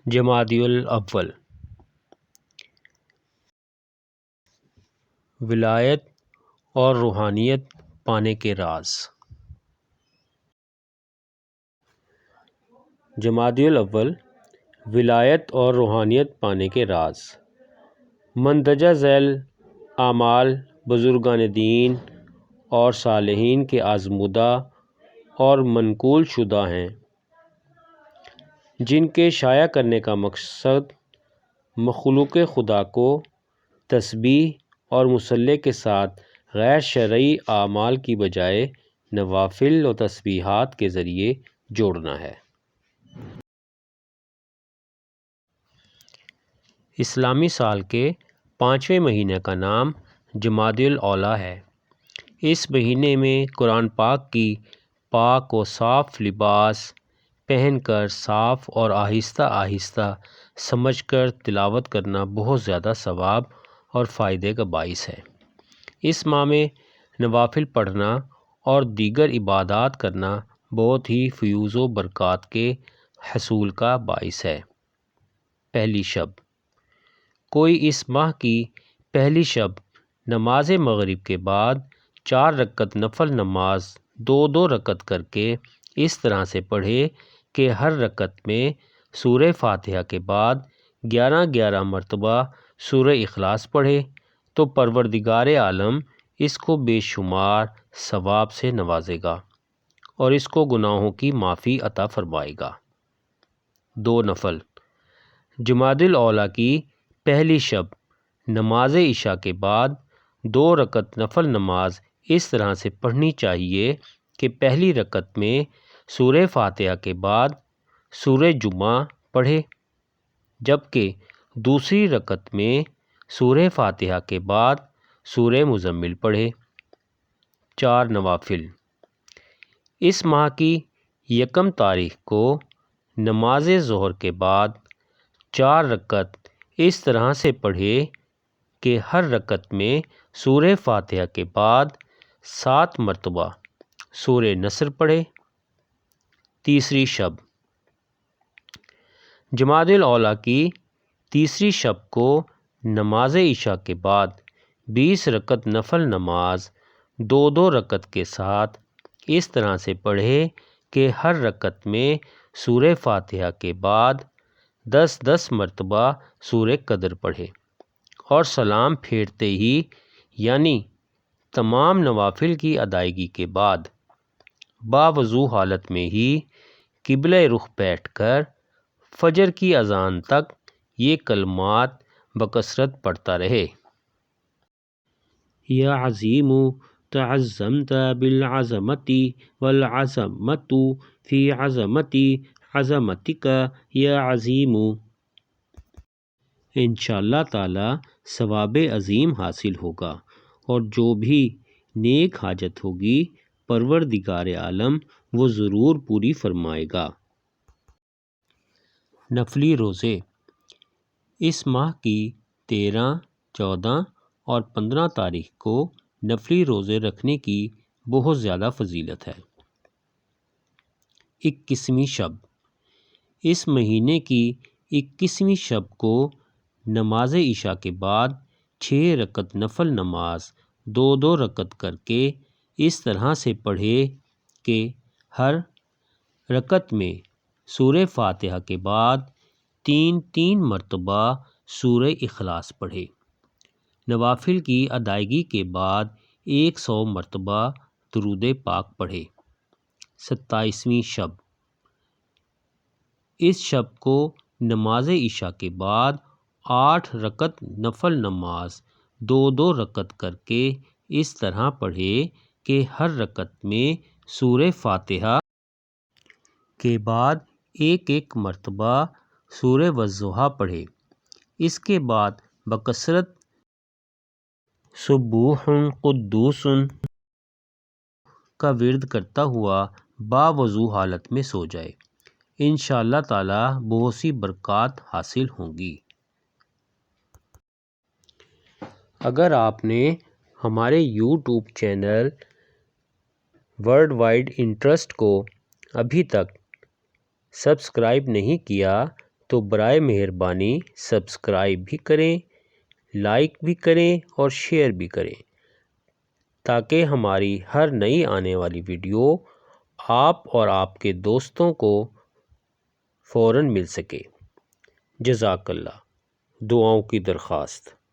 جمادی الاول، ولایت اور روحانیت پانے کے راز۔ جمادی الاول، ولایت اور روحانیت پانے کے راز۔ مندرجہ ذیل اعمال بزرگان دین اور صالحین کے آزمودہ اور منقول شدہ ہیں، جن کے شائع کرنے کا مقصد مخلوق خدا کو تسبیح اور مصلی کے ساتھ غیر شرعی اعمال کی بجائے نوافل و تسبیحات کے ذریعے جوڑنا ہے۔ اسلامی سال کے 5ویں مہینے کا نام جمادی الاولیٰ ہے۔ اس مہینے میں قرآن پاک کی پاک و صاف لباس پہن کر صاف اور آہستہ آہستہ سمجھ کر تلاوت کرنا بہت زیادہ ثواب اور فائدے کا باعث ہے۔ اس ماہ میں نوافل پڑھنا اور دیگر عبادات کرنا بہت ہی فیوز و برکات کے حصول کا باعث ہے۔ پہلی شب، کوئی اس ماہ کی پہلی شب نماز مغرب کے بعد 4 رکعت نفل نماز 2 رکعت کر کے اس طرح سے پڑھے کہ ہر رکعت میں سورہ فاتحہ کے بعد 11 مرتبہ سورہ اخلاص پڑھے تو پروردگار عالم اس کو بے شمار ثواب سے نوازے گا اور اس کو گناہوں کی معافی عطا فرمائے گا۔ 2 نفل، جمادی الاولیٰ کی پہلی شب نماز عشاء کے بعد 2 رکعت نفل نماز اس طرح سے پڑھنی چاہیے کہ پہلی رکعت میں سورہ فاتحہ کے بعد سورہ جمعہ پڑھے، جبکہ دوسری رکعت میں سورہ فاتحہ کے بعد سورہ مزمل پڑھے۔ 4 نوافل، اس ماہ کی 1 تاریخ کو نماز ظہر کے بعد 4 رکعت اس طرح سے پڑھے کہ ہر رکعت میں سورہ فاتحہ کے بعد 7 مرتبہ سورہ نصر پڑھے۔ تیسری شب، جمادی الاولیٰ کی تیسری شب کو نماز عشاء کے بعد 20 رکعت نفل نماز 2 رکعت کے ساتھ اس طرح سے پڑھے کہ ہر رکعت میں سورہ فاتحہ کے بعد 10 مرتبہ سورہ قدر پڑھے اور سلام پھیرتے ہی یعنی تمام نوافل کی ادائیگی کے بعد باوضو حالت میں ہی قبلہ رخ بیٹھ کر فجر کی اذان تک یہ کلمات بکثرت پڑھتا رہے۔ یا عظیم تعظمت بالعظمت والعظمت فی عظمت عظمتک یا عظیم۔ انشاءاللہ تعالی ثواب عظیم حاصل ہوگا اور جو بھی نیک حاجت ہوگی پروردگار عالم وہ ضرور پوری فرمائے گا۔ نفلی روزے، اس ماہ کی 13، 14 اور 15 تاریخ کو نفلی روزے رکھنے کی بہت زیادہ فضیلت ہے۔ 21ویں شب، اس مہینے کی 21ویں شب کو نماز عشاء کے بعد 6 رکعت نفل نماز 2 رکعت کر کے اس طرح سے پڑھے کہ ہر رکعت میں سورہ فاتحہ کے بعد 3 مرتبہ سورہ اخلاص پڑھے۔ نوافل کی ادائیگی کے بعد 100 مرتبہ درود پاک پڑھے۔ 27ویں شب، اس شب کو نماز عشاء کے بعد 8 رکعت نفل نماز 2 رکعت کر کے اس طرح پڑھے کہ ہر رکعت میں سورہ فاتحہ کے بعد 1 مرتبہ سورہ والضحیٰ پڑھے۔ اس کے بعد بکثرت سبوح قدوس کا ورد کرتا ہوا باوضو حالت میں سو جائے۔ انشاءاللہ تعالی بہت سی برکات حاصل ہوں گی۔ اگر آپ نے ہمارے YouTube channel World Wide Interest کو ابھی تک سبسکرائب نہیں کیا تو برائے مہربانی سبسکرائب بھی کریں، لائک بھی کریں اور شیئر بھی کریں تاکہ ہماری ہر نئی آنے والی ویڈیو آپ اور آپ کے دوستوں کو فوراً مل سکے۔ جزاک اللہ۔ دعاؤں کی درخواست۔